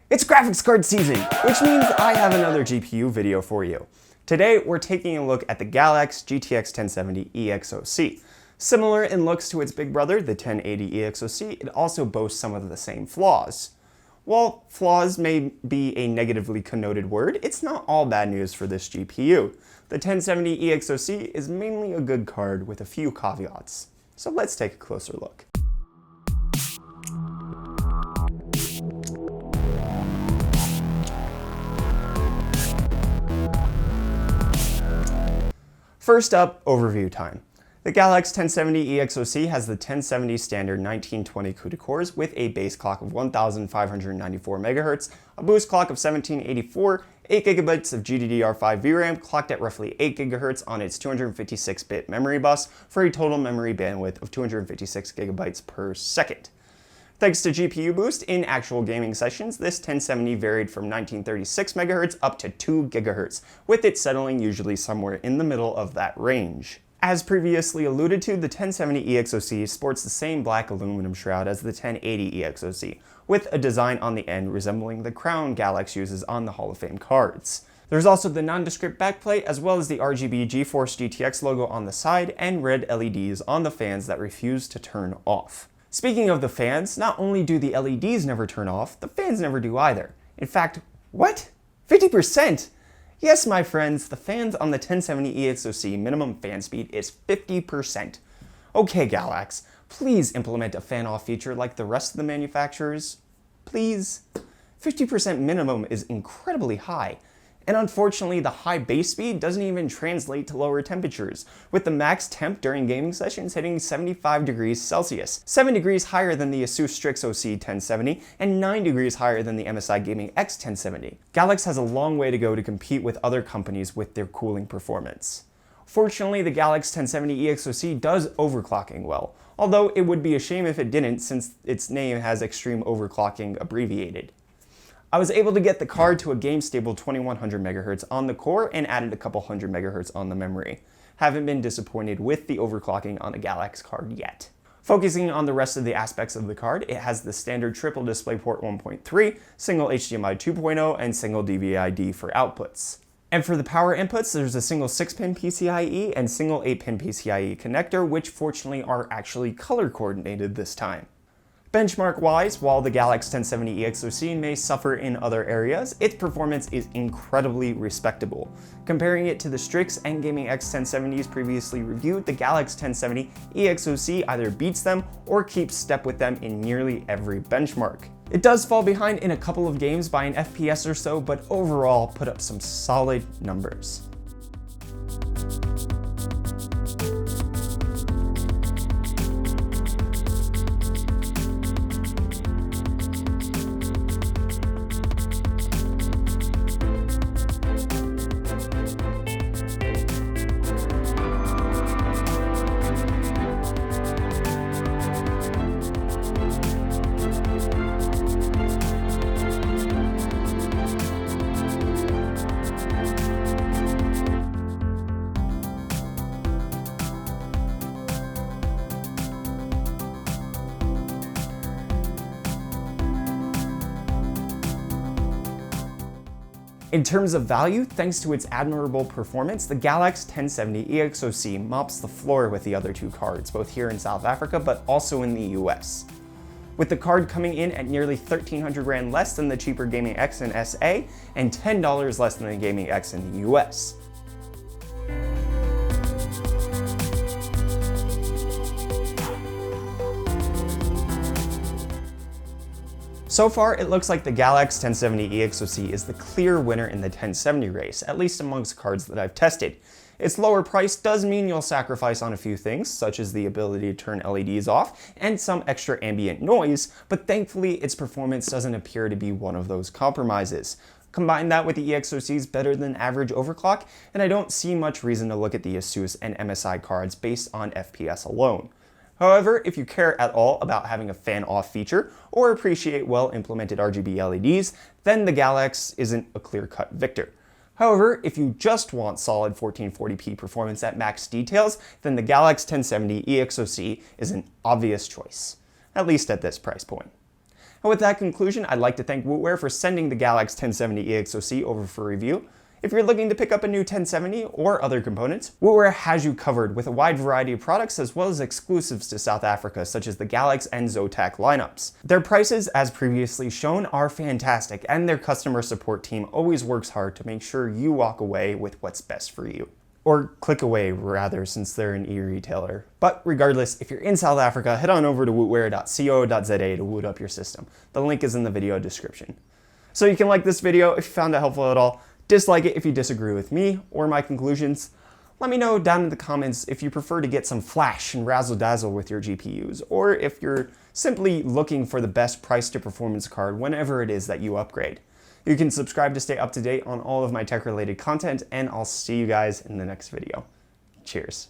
It's graphics card season, which means I have another GPU video for you. Today, we're taking a look at the Galax GTX 1070 EXOC. Similar in looks to its big brother, the 1080 EXOC, it also boasts some of the same flaws. While flaws may be a negatively connoted word, it's not all bad news for this GPU. The 1070 EXOC is mainly a good card with a few caveats. So let's take a closer look. First up, overview time. The Galax 1070 EXOC has the 1070 standard 1920 CUDA cores with a base clock of 1594 MHz, a boost clock of 1784, 8GB of GDDR5 VRAM clocked at roughly 8 GHz on its 256-bit memory bus for a total memory bandwidth of 256 GB per second. Thanks to GPU boost in actual gaming sessions, this 1070 varied from 1936 MHz up to 2 GHz, with it settling usually somewhere in the middle of that range. As previously alluded to, the 1070 EXOC sports the same black aluminum shroud as the 1080 EXOC, with a design on the end resembling the crown Galax uses on the Hall of Fame cards. There's also the nondescript backplate, as well as the RGB GeForce GTX logo on the side and red LEDs on the fans that refuse to turn off. Speaking of the fans, not only do the LEDs never turn off, the fans never do either. In fact, what? 50%? Yes, my friends, the fans on the 1070 EXOC minimum fan speed is 50%. Okay, Galax, please implement a fan off feature like the rest of the manufacturers. Please? 50% minimum is incredibly high. And unfortunately, the high base speed doesn't even translate to lower temperatures, with the max temp during gaming sessions hitting 75 degrees Celsius, 7 degrees higher than the ASUS Strix OC 1070, and 9 degrees higher than the MSI Gaming X 1070. Galax has a long way to go to compete with other companies with their cooling performance. Fortunately, the Galax 1070 EXOC does overclocking well, although it would be a shame if it didn't since its name has extreme overclocking abbreviated. I was able to get the card to a game-stable 2100 MHz on the core and added a couple hundred megahertz on the memory. Haven't been disappointed with the overclocking on the Galax card yet. Focusing on the rest of the aspects of the card, it has the standard triple DisplayPort 1.3, single HDMI 2.0, and single DVI-D for outputs. And for the power inputs, there's a single 6-pin PCIe and single 8-pin PCIe connector, which fortunately are actually color coordinated this time. Benchmark-wise, while the Galax 1070 EXOC may suffer in other areas, its performance is incredibly respectable. Comparing it to the Strix and Gaming X 1070s previously reviewed, the Galax 1070 EXOC either beats them or keeps step with them in nearly every benchmark. It does fall behind in a couple of games by an FPS or so, but overall put up some solid numbers. In terms of value, thanks to its admirable performance, the Galax 1070 EXOC mops the floor with the other two cards, both here in South Africa but also in the US. With the card coming in at nearly 1,300 Rand less than the cheaper Gaming X in SA and $10 less than the Gaming X in the US. So far, it looks like the Galax 1070 EXOC is the clear winner in the 1070 race, at least amongst cards that I've tested. Its lower price does mean you'll sacrifice on a few things, such as the ability to turn LEDs off and some extra ambient noise, but thankfully its performance doesn't appear to be one of those compromises. Combine that with the EXOC's better than average overclock, and I don't see much reason to look at the ASUS and MSI cards based on FPS alone. However, if you care at all about having a fan-off feature or appreciate well-implemented RGB LEDs, then the Galax isn't a clear-cut victor. However, if you just want solid 1440p performance at max details, then the Galax 1070 EXOC is an obvious choice, at least at this price point. And with that conclusion, I'd like to thank Wootware for sending the Galax 1070 EXOC over for review. If you're looking to pick up a new 1070 or other components, Wootware has you covered with a wide variety of products as well as exclusives to South Africa, such as the Galax and Zotac lineups. Their prices, as previously shown, are fantastic, and their customer support team always works hard to make sure you walk away with what's best for you. Or click away, rather, since they're an e-retailer. But regardless, if you're in South Africa, head on over to wootware.co.za to woot up your system. The link is in the video description. So you can like this video if you found it helpful at all. Dislike it if you disagree with me or my conclusions. Let me know down in the comments if you prefer to get some flash and razzle-dazzle with your GPUs, or if you're simply looking for the best price to performance card whenever it is that you upgrade. You can subscribe to stay up to date on all of my tech-related content, and I'll see you guys in the next video. Cheers.